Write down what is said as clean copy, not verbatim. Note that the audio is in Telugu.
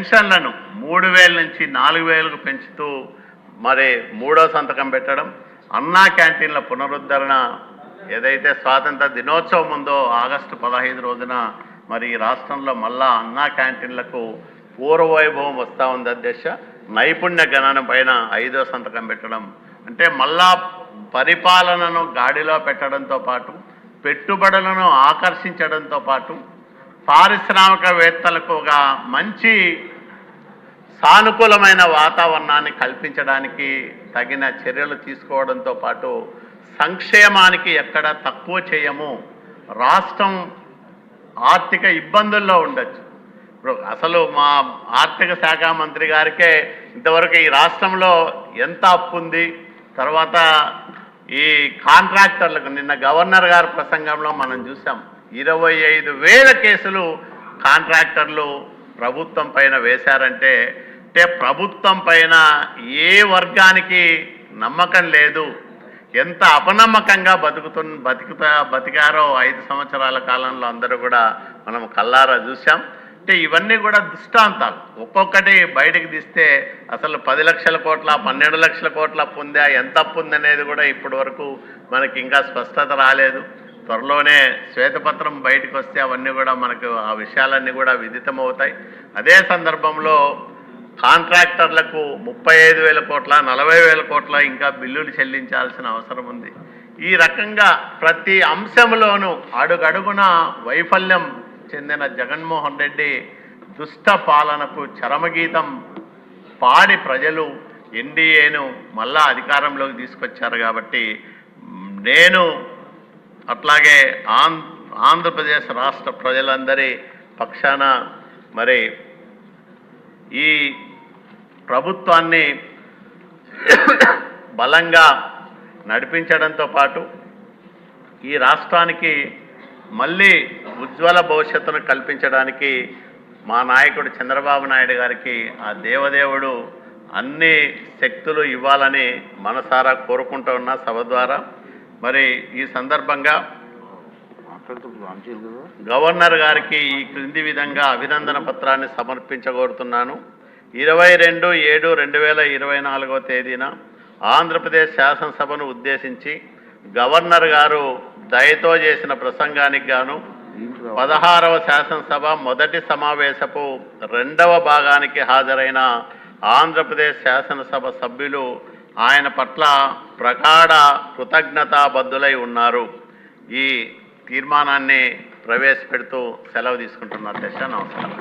పెన్షన్లను 3,000 నుంచి 4,000కు పెంచుతూ మరి మూడో సంతకం పెట్టడం, అన్నా క్యాంటీన్ల పునరుద్ధరణ, ఏదైతే స్వాతంత్ర దినోత్సవం ఉందో ఆగస్టు 15 రోజున మరి ఈ రాష్ట్రంలో మళ్ళా అన్నా క్యాంటీన్లకు పూర్వవైభవం వస్తూ ఉంది అధ్యక్ష. నైపుణ్య గణన పైన 5వ సంతకం పెట్టడం, అంటే మళ్ళా పరిపాలనను గాడిలో పెట్టడంతో పాటు పెట్టుబడులను ఆకర్షించడంతో పాటు పారిశ్రామికవేత్తలకు ఒక మంచి సానుకూలమైన వాతావరణాన్ని కల్పించడానికి తగిన చర్యలు తీసుకోవడంతో పాటు సంక్షేమానికి ఎక్కడ తక్కువ చేయము. రాష్ట్రం ఆర్థిక ఇబ్బందుల్లో ఉండొచ్చు. ఇప్పుడు అసలు మా ఆర్థిక శాఖ మంత్రి గారికే ఇంతవరకు ఈ రాష్ట్రంలో ఎంత అప్పు ఉంది, తర్వాత ఈ కాంట్రాక్టర్లకు నిన్న గవర్నర్ గారి ప్రసంగంలో మనం చూసాం 25,000 కేసులు కాంట్రాక్టర్లు ప్రభుత్వం పైన వేశారంటే ప్రభుత్వం పైన ఏ వర్గానికి నమ్మకం లేదు, ఎంత అపనమ్మకంగా బతికారో 5 సంవత్సరాల కాలంలో అందరూ కూడా మనం కల్లారా చూసాం. ఇవన్నీ కూడా దృష్టాంతాలు. ఒక్కొక్కటి బయటకు తీస్తే అసలు 10 లక్షల కోట్ల 12 లక్షల కోట్ల పొందా, ఎంత పొందనేది కూడా ఇప్పటి వరకు మనకి ఇంకా స్పష్టత రాలేదు. త్వరలోనే శ్వేతపత్రం బయటకు వస్తే అవన్నీ కూడా మనకు ఆ విషయాలన్నీ కూడా విదితమవుతాయి. అదే సందర్భంలో కాంట్రాక్టర్లకు 35,000 కోట్ల 40,000 కోట్ల ఇంకా బిల్లులు చెల్లించాల్సిన అవసరం ఉంది. ఈ రకంగా ప్రతి అంశంలోనూ అడుగడుగున వైఫల్యం చెందిన జగన్మోహన్ రెడ్డి దుష్ట పాలనకు చరమగీతం పాడి ప్రజలు ఎన్డీఏను మళ్ళా అధికారంలోకి తీసుకొచ్చారు. కాబట్టి నేను అట్లాగే ఆంధ్రప్రదేశ్ రాష్ట్ర ప్రజలందరి పక్షాన మరి ఈ ప్రభుత్వాన్ని బలంగా నడిపించడంతో పాటు ఈ రాష్ట్రానికి మళ్ళీ ఉజ్వల భవిష్యత్తును కల్పించడానికి మా నాయకుడు చంద్రబాబు నాయుడు గారికి ఆ దేవదేవుడు అన్ని శక్తులు ఇవ్వాలని మనసారా కోరుకుంటూ ఉన్న సభ ద్వారా మరి ఈ సందర్భంగా గవర్నర్ గారికి ఈ క్రింది విధంగా అభినందన పత్రాన్ని సమర్పించగోరుతున్నాను. 22/7/2024 తేదీన ఆంధ్రప్రదేశ్ శాసనసభను ఉద్దేశించి గవర్నర్ గారు దయతో చేసిన ప్రసంగానికి గాను 16వ శాసనసభ మొదటి సమావేశపు 2వ భాగానికి హాజరైన ఆంధ్రప్రదేశ్ శాసనసభ సభ్యులు ఆయన పట్ల ప్రగాఢ కృతజ్ఞతాబద్ధులై ఉన్నారు. ఈ తీర్మానాన్ని ప్రవేశపెడుతూ సెలవు తీసుకుంటున్నారు. నమస్కారం.